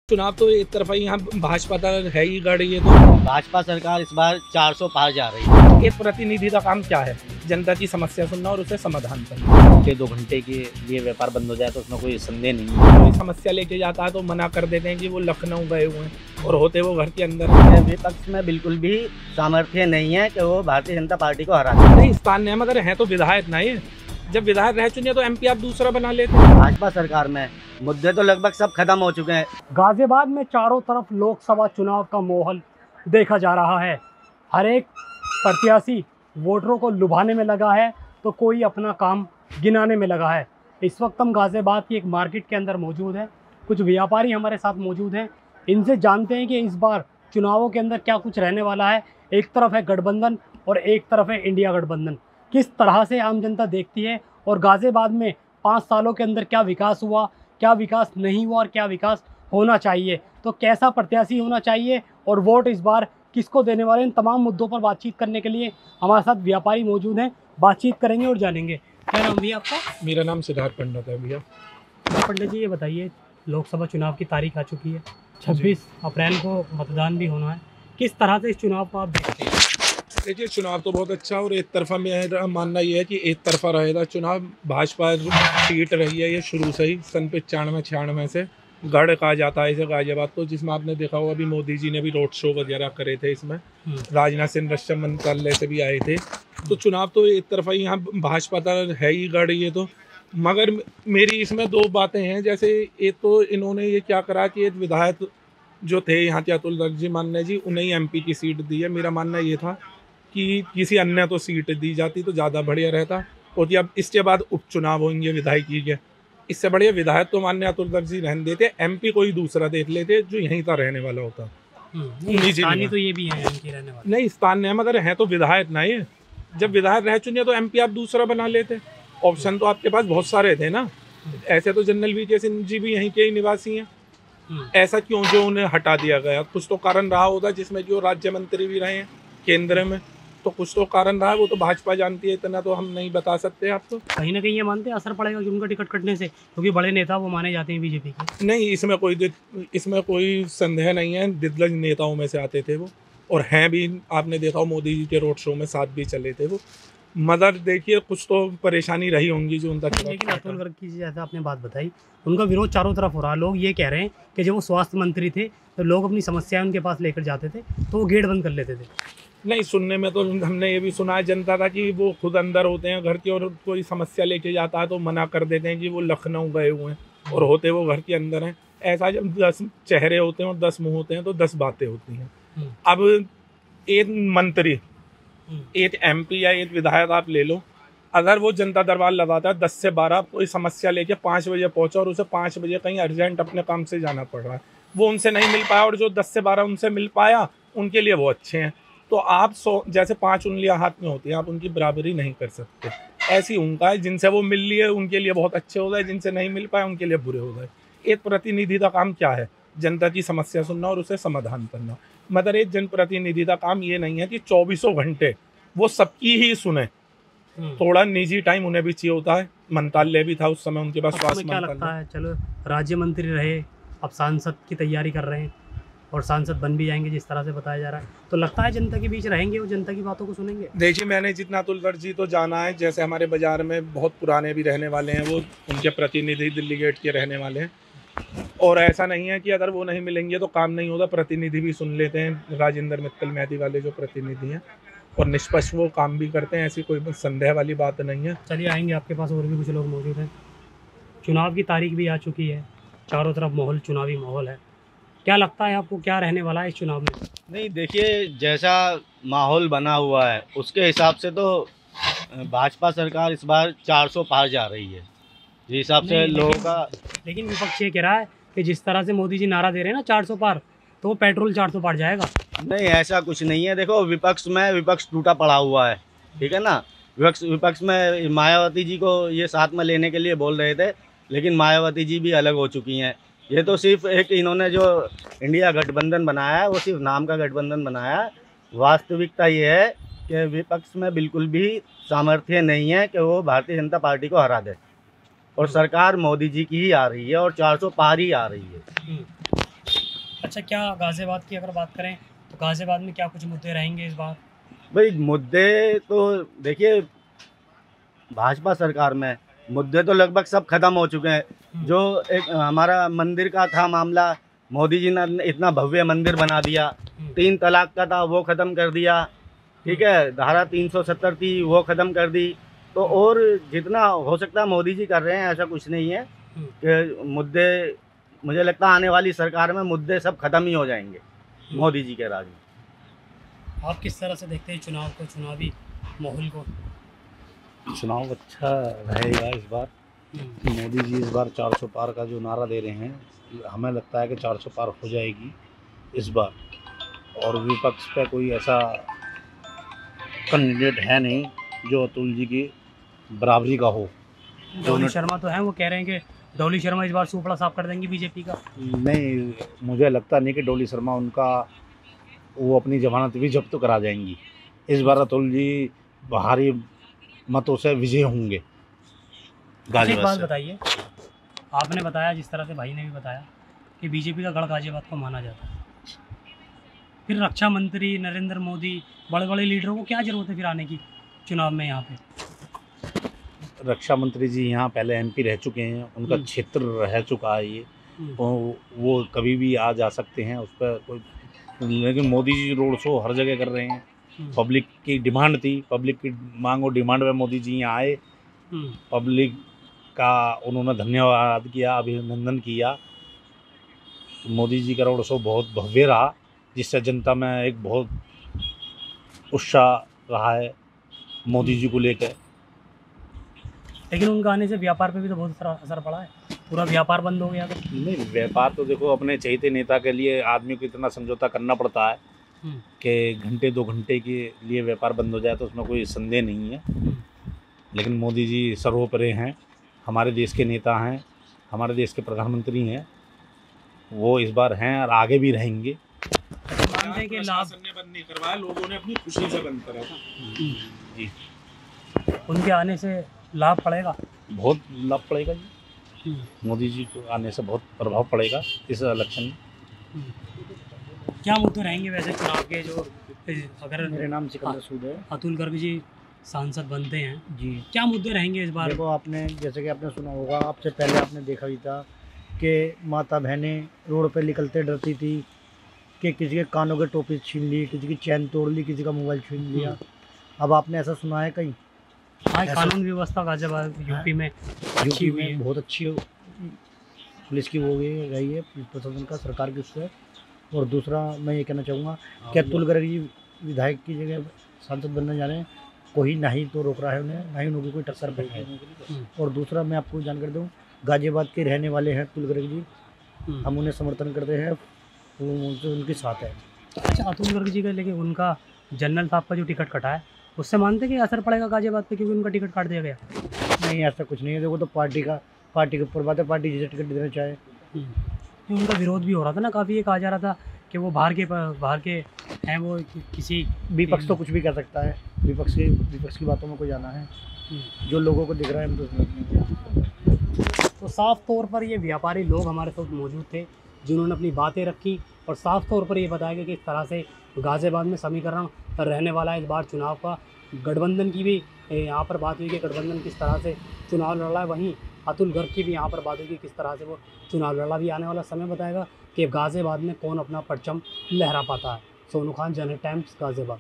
चुनाव तो एक तरफा यहाँ भाजपा का है ही गढ़। ये तो भाजपा सरकार इस बार 400 पार जा रही है। एक प्रतिनिधि का काम क्या है? जनता की समस्या सुनना और उसे समाधान करना। 2 घंटे के लिए व्यापार बंद हो जाए तो उसमें कोई संदेह नहीं है। कोई समस्या लेके जाता है तो मना कर देते हैं कि वो लखनऊ गए हुए हैं और होते वो घर के अंदर हैं। विपक्ष में बिल्कुल भी सामर्थ्य नहीं है कि वो भारतीय जनता पार्टी को हरा सके। नहीं, स्थान है मगर है तो विधायक ना। ये जब विधायक रह चुके तो एमपी आप दूसरा बना लेते हैं। भाजपा सरकार में मुद्दे तो लगभग सब खत्म हो चुके हैं। गाजियाबाद में चारों तरफ लोकसभा चुनाव का माहौल देखा जा रहा है। हर एक प्रत्याशी वोटरों को लुभाने में लगा है तो कोई अपना काम गिनाने में लगा है। इस वक्त हम गाजियाबाद की एक मार्केट के अंदर मौजूद हैं। कुछ व्यापारी हमारे साथ मौजूद हैं। इनसे जानते हैं कि इस बार चुनावों के अंदर क्या कुछ रहने वाला है। एक तरफ है गठबंधन और एक तरफ है इंडिया गठबंधन। किस तरह से आम जनता देखती है और गाजियाबाद में 5 सालों के अंदर क्या विकास हुआ, क्या विकास नहीं हुआ और क्या विकास होना चाहिए, तो कैसा प्रत्याशी होना चाहिए और वोट इस बार किसको देने वाले, इन तमाम मुद्दों पर बातचीत करने के लिए हमारे साथ व्यापारी मौजूद हैं। बातचीत करेंगे और जानेंगे। क्या नाम भैया आपका? मेरा नाम सिद्धार्थ पंडित है भैया। पंडित जी, ये बताइए, लोकसभा चुनाव की तारीख आ चुकी है, 26 अप्रैल को मतदान भी होना है। किस तरह से इस चुनाव को आप देखते हैं? देखिए, चुनाव तो बहुत अच्छा और एक तरफा मेरा मानना ये है कि एक तरफा रहेगा चुनाव। भाजपा सीट रही है ये शुरू से ही, सन 95-96 से गढ़ कहा जाता है इसे गाजियाबाद को, जिसमें आपने देखा होगा अभी मोदी जी ने भी रोड शो वगैरह करे थे इसमें। राजनाथ सिंह रक्षा मंत्रालय से भी आए थे। तो चुनाव तो एक तरफा यहाँ भाजपा का है ही गढ़ ये तो। मगर मेरी इसमें 2 बातें हैं। जैसे एक तो इन्होंने ये क्या करा कि एक विधायक जो थे यहाँ के अतुल जी मान्य जी, उन्हें एमपी की सीट दी है। मेरा मानना ये था कि किसी अन्य तो सीट दी जाती तो ज़्यादा बढ़िया रहता। और अब इसके बाद उपचुनाव होंगे विधायकी के, इससे बढ़िया विधायक तो मान्य अतुल जी रहने देते, एमपी कोई दूसरा देख लेते जो यहीं का रहने वाला होता। तो ये भी है इनकी रहने वाले। नहीं, स्थान है मगर है तो विधायक ना। ये जब विधायक रह चुके तो एमपी आप दूसरा बना लेते। ऑप्शन तो आपके पास बहुत सारे थे ना। ऐसे तो जनरल वीके सिंह जी भी यहीं के ही निवासी हैं। ऐसा क्यों जो उन्हें हटा दिया गया? कुछ तो कारण रहा होगा, जिसमें कि वो राज्य मंत्री भी रहे हैं केंद्र में, तो कुछ तो कारण रहा है। वो तो भाजपा जानती है, इतना तो हम नहीं बता सकते आपको। कहीं ना कहीं ये मानते हैं असर पड़ेगा कि उनका टिकट कटने से, क्योंकि बड़े नेता वो माने जाते हैं बीजेपी के। नहीं, इसमें कोई संदेह नहीं है। दिग्गज नेताओं में से आते थे वो, और हैं भी। आपने देखा हो मोदी जी के रोड शो में साथ भी चले थे वो। मगर देखिए, कुछ तो परेशानी रही होंगी जो उनका। लेकिन अतुल गर्ग की जैसा आपने बात बताई, उनका विरोध चारों तरफ हो रहा है। लोग ये कह रहे हैं कि जब वो स्वास्थ्य मंत्री थे तो लोग अपनी समस्याएं उनके पास लेकर जाते थे तो वो गेट बंद कर लेते थे। नहीं, सुनने में तो हमने ये भी सुना है जनता का कि वो खुद अंदर होते हैं घर के, और कोई समस्या लेके जाता है तो मना कर देते हैं कि वो लखनऊ गए हुए हैं और होते वो घर के अंदर हैं। ऐसा जब 10 चेहरे होते हैं और 10 मुंह होते हैं तो 10 बातें होती हैं। अब एक मंत्री, एक एमपी या एक विधायक आप ले लो, अगर वो जनता दरबार लगाता है 10 से 12 कोई समस्या लेके 5 बजे पहुंचा और उसे 5 बजे कहीं अर्जेंट अपने काम से जाना पड़ रहा है, वो उनसे नहीं मिल पाया, और जो 10 से 12 उनसे मिल पाया उनके लिए वो अच्छे हैं। तो आप जैसे 5 उंगलियां हाथ में होती हैं, आप उनकी बराबरी नहीं कर सकते। ऐसी उनका है, जिनसे वो मिल लिए उनके लिए बहुत अच्छे हो गए, जिनसे नहीं मिल पाए उनके लिए बुरे हो गए। एक प्रतिनिधि का काम क्या है? जनता की समस्या सुनना और उसे समाधान करना। मगर एक जनप्रतिनिधि का काम ये नहीं है कि 24 घंटे वो सबकी ही सुने। थोड़ा निजी टाइम उन्हें भी चाहिए होता है। मंत्रालय भी था उस समय उनके पास, स्वास्थ्य क्या लगता है? चलो, राज्य मंत्री रहे, अब सांसद की तैयारी कर रहे हैं और सांसद बन भी जाएंगे जिस तरह से बताया जा रहा है, तो लगता है जनता के बीच रहेंगे, वो जनता की बातों को सुनेंगे? देखिए, मैंने जितना अतुल गर्ग जी तो जाना है, जैसे हमारे बाजार में बहुत पुराने भी रहने वाले हैं, वो उनके प्रतिनिधि दिल्ली गेट के रहने वाले हैं। और ऐसा नहीं है कि अगर वो नहीं मिलेंगे तो काम नहीं होगा। प्रतिनिधि भी सुन लेते हैं, राजेंद्र मित्तल मेहदी वाले जो प्रतिनिधि हैं, और निष्पक्ष वो काम भी करते हैं। ऐसी कोई संदेह वाली बात नहीं है। चलिए, आएंगे आपके पास, और भी कुछ लोग मौजूद हैं। चुनाव की तारीख भी आ चुकी है, चारों तरफ माहौल, चुनावी माहौल है। क्या लगता है आपको, क्या रहने वाला है इस चुनाव में? नहीं, देखिए, जैसा माहौल बना हुआ है उसके हिसाब से तो भाजपा सरकार इस बार 400 पार जा रही है, जिस हिसाब से लोगों का। लेकिन विपक्ष ये कह रहा है कि जिस तरह से मोदी जी नारा दे रहे हैं ना 400 पार, तो वो पेट्रोल 400 पार जाएगा। नहीं, ऐसा कुछ नहीं है। देखो, विपक्ष टूटा पड़ा हुआ है, ठीक है ना। विपक्ष में मायावती जी को ये साथ में लेने के लिए बोल रहे थे, लेकिन मायावती जी भी अलग हो चुकी हैं। ये तो सिर्फ एक इन्होंने जो इंडिया गठबंधन बनाया है वो सिर्फ नाम का गठबंधन बनाया है। वास्तविकता ये है कि विपक्ष में बिल्कुल भी सामर्थ्य नहीं है कि वो भारतीय जनता पार्टी को हरा दे, और सरकार मोदी जी की ही आ रही है और 400 पार ही आ रही है। अच्छा, क्या गाजियाबाद की अगर बात करें तो गाजियाबाद में क्या कुछ मुद्दे रहेंगे इस बार? भाई मुद्दे तो देखिए, भाजपा सरकार में मुद्दे तो लगभग सब खत्म हो चुके हैं। जो एक हमारा मंदिर का था मामला, मोदी जी ने इतना भव्य मंदिर बना दिया। 3 तलाक का था, वो ख़त्म कर दिया। ठीक है, धारा 370 थी, वो ख़त्म कर दी। तो और जितना हो सकता है मोदी जी कर रहे हैं, ऐसा कुछ नहीं है कि मुद्दे, मुझे लगता है आने वाली सरकार में मुद्दे सब खत्म ही हो जाएंगे मोदी जी के राज में। आप किस तरह से देखते हैं चुनाव को, चुनावी माहौल को? चुनाव अच्छा रहेगा इस बार। मोदी जी इस बार 400 पार का जो नारा दे रहे हैं, हमें लगता है कि 400 पार हो जाएगी इस बार। और विपक्ष पे कोई ऐसा कैंडिडेट है नहीं जो अतुल जी की बराबरी का हो। डॉली शर्मा तो है, वो कह रहे हैं कि डॉली शर्मा इस बार सुपड़ा साफ कर देंगी बीजेपी का। नहीं, मुझे लगता नहीं कि डॉली शर्मा उनका वो अपनी जमानत भी जब्त करा जाएंगी। इस बार अतुल जी भारी मतों से विजय होंगे एक गाजियाबाद बात से। बताइए, आपने बताया, जिस तरह से भाई ने भी बताया कि बीजेपी का गढ़ गाजियाबाद को माना जाता है, फिर रक्षा मंत्री नरेंद्र मोदी, बड़े बड़े लीडरों को क्या जरूरत है फिर आने की चुनाव में यहाँ पे? रक्षा मंत्री जी यहाँ पहले एमपी रह चुके हैं, उनका क्षेत्र रह चुका है ये, तो वो कभी भी आ जा सकते हैं, उस पर कोई। लेकिन मोदी जी रोड शो हर जगह कर रहे हैं। पब्लिक की डिमांड थी, पब्लिक की मांग और डिमांड में मोदी जी यहाँ आए, पब्लिक का उन्होंने धन्यवाद किया, अभिनंदन किया। मोदी जी का रोड शो बहुत भव्य रहा, जिससे जनता में एक बहुत उत्साह रहा है मोदी जी को लेकर। लेकिन उनका आने से व्यापार पे भी तो बहुत असर पड़ा है, पूरा व्यापार बंद हो गया था। नहीं, व्यापार तो देखो, अपने चहेते नेता के लिए आदमी को इतना समझौता करना पड़ता है कि घंटे 2 घंटे के लिए व्यापार बंद हो जाए तो उसमें कोई संदेह नहीं है। लेकिन मोदी जी सर्वोपरि हैं, हमारे देश के नेता हैं, हमारे देश के प्रधानमंत्री हैं, वो इस बार हैं और आगे भी रहेंगे। मानते हैं कि लाभ प्रशासन ने बंद नहीं करवाया, लोगों ने अपनी खुशी से बंद करा था। जी, उनके आने से लाभ पड़ेगा, बहुत लाभ पड़ेगा जी। मोदी जी को आने से बहुत प्रभाव पड़ेगा इस इलेक्शन में। क्या मुद्दे रहेंगे वैसे चुनाव के, जो अगर मेरे नाम सिकंदर सूद है अतुल गर्ग जी सांसद बनते हैं, जी। क्या मुद्दे रहेंगे इस बार? देखो, आपने जैसे कि आपने सुना होगा, आपसे पहले आपने देखा ही था कि माता बहनें रोड पे निकलते डरती थी कि किसी के कानों के टोपी छीन ली, किसी की चैन तोड़ ली, किसी का मोबाइल छीन लिया। अब आपने ऐसा सुना है कहीं? हाँ, कानून व्यवस्था गाजियाबाद यूपी में अच्छी हुई है, बहुत अच्छी पुलिस की वो रही है, पुलिस प्रशासन का, सरकार की उससे। और दूसरा मैं ये कहना चाहूँगा कि अतुल गर्ग जी विधायक की जगह सांसद बनने जा रहे हैं, कोई ना ही तो रोक रहा है उन्हें, ना ही उनकी कोई टक्कर पे है। और दूसरा मैं आपको जानकर दूँ, गाजियाबाद के रहने वाले हैं अतुल गर्ग जी, हम उन्हें समर्थन करते हैं, वो उनके साथ है। अच्छा, अतुल गर्ग जी का, लेकिन उनका जनरल साहब का जो टिकट कटा है, उससे मानते हैं कि असर पड़ेगा गाजियाबाद पे, क्योंकि उनका टिकट काट दिया गया? नहीं, ऐसा कुछ नहीं है। देखो, तो पार्टी के ऊपर बात है, पार्टी जिसे टिकट देना चाहे। उनका विरोध भी हो रहा था ना काफ़ी, ये कहा जा रहा था कि वो बाहर के हैं, वो किसी विपक्ष तो कुछ भी कर सकता है, विपक्ष की बातों में कोई जाना है, जो लोगों को दिख रहा है हम तो समझते। तो साफ तौर पर ये व्यापारी लोग हमारे साथ मौजूद थे, जिन्होंने अपनी बातें रखी और साफ तौर पर ये बताया गया कि किस तरह से गाजियाबाद में समीकरण रहने वाला है इस बार चुनाव का। गठबंधन की भी यहाँ पर बात हुई कि गठबंधन किस तरह से चुनाव लड़ रहा है, वहीं अतुल गर्ग की भी यहाँ पर बात हुई कि किस तरह से वो चुनाव लड़ा। भी आने वाला समय बताएगा कि गाजियाबाद में कौन अपना परचम लहरा पाता है। सोनू खान, जनहित टाइम्स, गाजियाबाद।